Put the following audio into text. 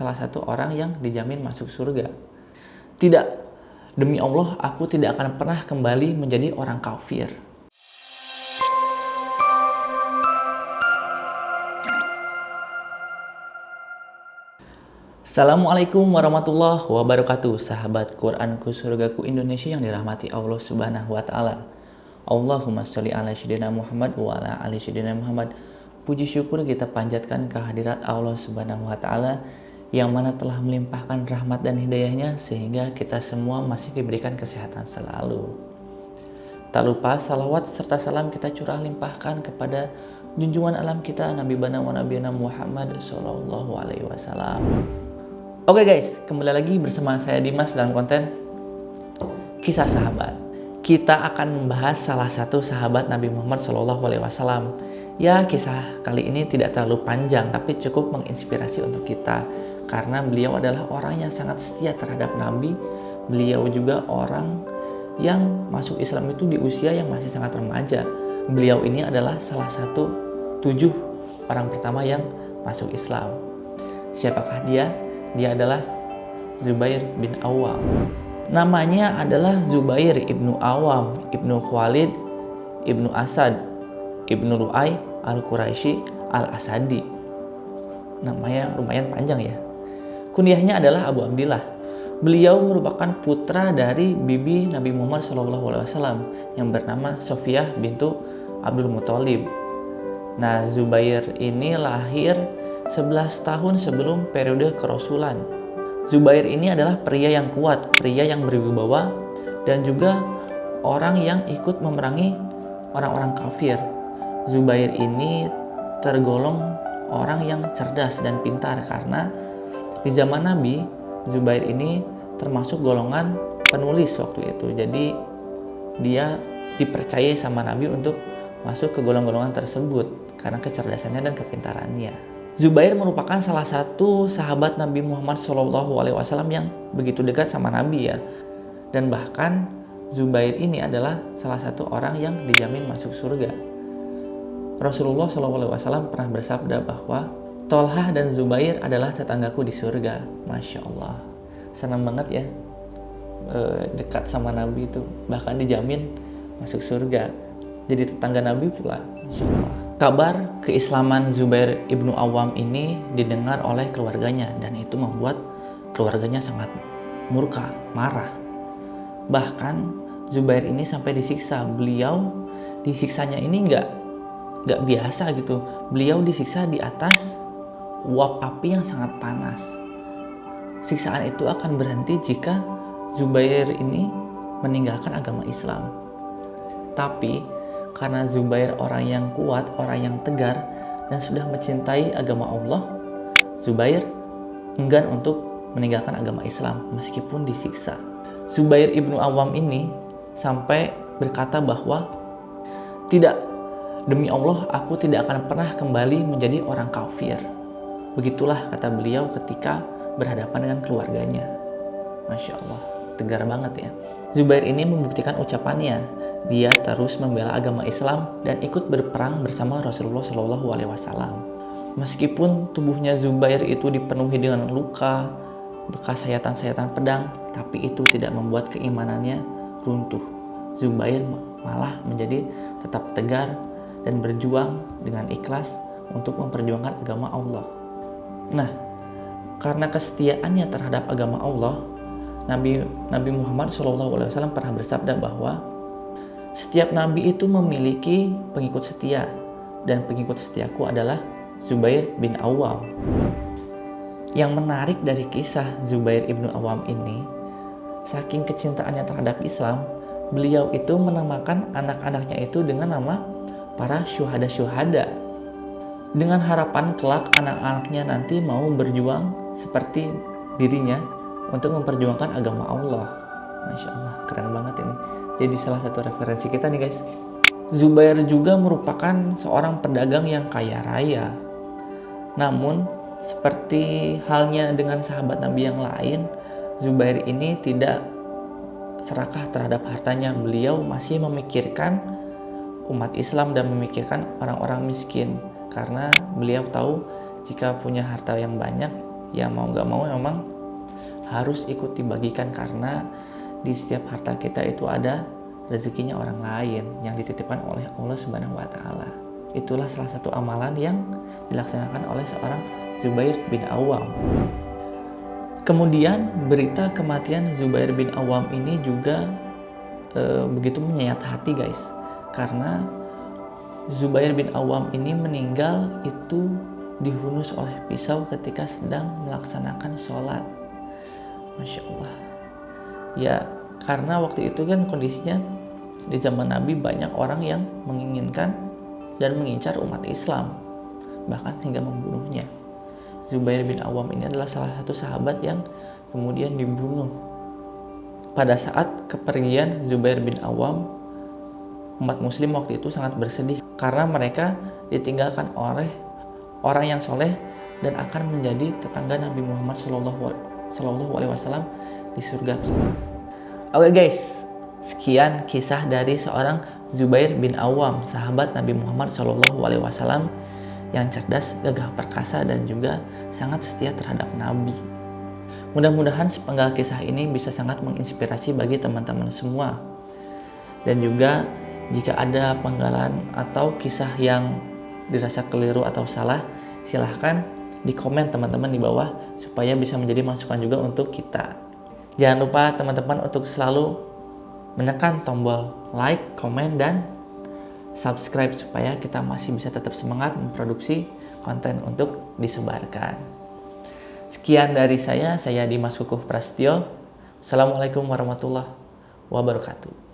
salah satu orang yang dijamin masuk surga. Tidak, demi Allah aku tidak akan pernah kembali menjadi orang kafir. Assalamualaikum warahmatullahi wabarakatuh. Sahabat Quranku Surgaku Indonesia yang dirahmati Allah Subhanahu wa taala. Allahumma sholli ala sayyidina Muhammad wa ala ali sayyidina Muhammad. Puji syukur kita panjatkan kehadirat Allah Subhanahu wa taala yang mana telah melimpahkan rahmat dan hidayahnya sehingga kita semua masih diberikan kesehatan selalu. Tak lupa salawat serta salam kita curah limpahkan kepada junjungan alam kita Nabi Bana wa Nabiyana Muhammad sallallahu alaihi wasallam. Oke guys, kembali lagi bersama saya Dimas dalam konten Kisah Sahabat. Kita akan membahas salah satu sahabat Nabi Muhammad SAW. Ya, kisah kali ini tidak terlalu panjang, tapi cukup menginspirasi untuk kita. Karena beliau adalah orang yang sangat setia terhadap Nabi. Beliau juga orang yang masuk Islam itu di usia yang masih sangat remaja. Beliau ini adalah salah satu 7 orang pertama yang masuk Islam. Siapakah dia? Dia adalah Zubair bin Awam. Namanya adalah Zubair ibnu Awam, ibnu Khalid, ibnu Asad, ibnu Ru'ay, al-Quraisy, al-Asadi. Namanya lumayan panjang ya. Kunyahnya adalah Abu Abdillah. Beliau merupakan putra dari bibi Nabi Muhammad SAW yang bernama Sofiyah bintu Abdul Muthalib. Nah, Zubair ini lahir 11 tahun sebelum periode kerasulan. Zubair ini adalah pria yang kuat, pria yang berwibawa, dan juga orang yang ikut memerangi orang-orang kafir. Zubair ini tergolong orang yang cerdas dan pintar karena di zaman Nabi, Zubair ini termasuk golongan penulis waktu itu. Jadi dia dipercaya sama Nabi untuk masuk ke golongan-golongan tersebut karena kecerdasannya dan kepintarannya. Zubair merupakan salah satu sahabat Nabi Muhammad SAW yang begitu dekat sama Nabi ya. Dan bahkan Zubair ini adalah salah satu orang yang dijamin masuk surga. Rasulullah SAW pernah bersabda bahwa Tolhah dan Zubair adalah tetanggaku di surga. Masya Allah, senang banget ya dekat sama Nabi itu, bahkan dijamin masuk surga. Jadi tetangga Nabi pula. Masya Allah. Kabar keislaman Zubair ibnu Awam ini didengar oleh keluarganya dan itu membuat keluarganya sangat murka, marah. Bahkan Zubair ini sampai disiksa. Beliau disiksanya ini nggak biasa gitu. Beliau disiksa di atas uap api yang sangat panas. Siksaan itu akan berhenti jika Zubair ini meninggalkan agama Islam. Tapi karena Zubair orang yang kuat, orang yang tegar, dan sudah mencintai agama Allah, Zubair enggan untuk meninggalkan agama Islam meskipun disiksa. Zubair ibnu Awam ini sampai berkata bahwa tidak, demi Allah aku tidak akan pernah kembali menjadi orang kafir. Begitulah kata beliau ketika berhadapan dengan keluarganya. Masya Allah, tegar banget ya. Zubair ini membuktikan ucapannya. Dia terus membela agama Islam dan ikut berperang bersama Rasulullah SAW. Meskipun tubuhnya Zubair itu dipenuhi dengan luka, bekas sayatan-sayatan pedang, tapi itu tidak membuat keimanannya runtuh. Zubair malah menjadi tetap tegar dan berjuang dengan ikhlas untuk memperjuangkan agama Allah. Nah, karena kesetiaannya terhadap agama Allah, Nabi Muhammad SAW pernah bersabda bahwa setiap nabi itu memiliki pengikut setia, dan pengikut setiaku adalah Zubair bin Awam. Yang menarik dari kisah Zubair ibnu Awam ini, saking kecintaannya terhadap Islam, beliau itu menamakan anak-anaknya itu dengan nama para syuhada-syuhada, dengan harapan kelak anak-anaknya nanti mau berjuang seperti dirinya untuk memperjuangkan agama Allah. Masya Allah, keren banget ini. Jadi salah satu referensi kita nih guys. Zubair juga merupakan seorang pedagang yang kaya raya. Namun seperti halnya dengan sahabat Nabi yang lain, Zubair ini tidak serakah terhadap hartanya. Beliau masih memikirkan umat Islam dan memikirkan orang-orang miskin. Karena beliau tahu jika punya harta yang banyak, ya mau gak mau memang harus ikut dibagikan, karena di setiap harta kita itu ada rezekinya orang lain yang dititipkan oleh Allah Subhanahu wa Ta'ala. Itulah salah satu amalan yang dilaksanakan oleh seorang Zubair bin Awam. Kemudian berita kematian Zubair bin Awam ini juga begitu menyayat hati guys, karena Zubair bin Awam ini meninggal itu dihunus oleh pisau ketika sedang melaksanakan sholat. Masya Allah. Ya, karena waktu itu kan kondisinya di zaman Nabi banyak orang yang menginginkan dan mengincar umat Islam, bahkan hingga membunuhnya. Zubair bin Awam ini adalah salah satu sahabat yang kemudian dibunuh. Pada saat kepergian Zubair bin Awam, umat muslim waktu itu sangat bersedih karena mereka ditinggalkan oleh orang yang soleh dan akan menjadi tetangga Nabi Muhammad SAW di surga. Oke guys, sekian kisah dari seorang Zubair bin Awam, sahabat Nabi Muhammad SAW yang cerdas, gagah perkasa, dan juga sangat setia terhadap Nabi. Mudah-mudahan sepenggal kisah ini bisa sangat menginspirasi bagi teman-teman semua. Dan juga jika ada penggalan atau kisah yang dirasa keliru atau salah, silahkan di komen teman-teman di bawah supaya bisa menjadi masukan juga untuk kita. Jangan lupa teman-teman untuk selalu menekan tombol like, komen, dan subscribe supaya kita masih bisa tetap semangat memproduksi konten untuk disebarkan. Sekian dari saya Dimas Kukuh Prasetyo. Assalamualaikum warahmatullahi wabarakatuh.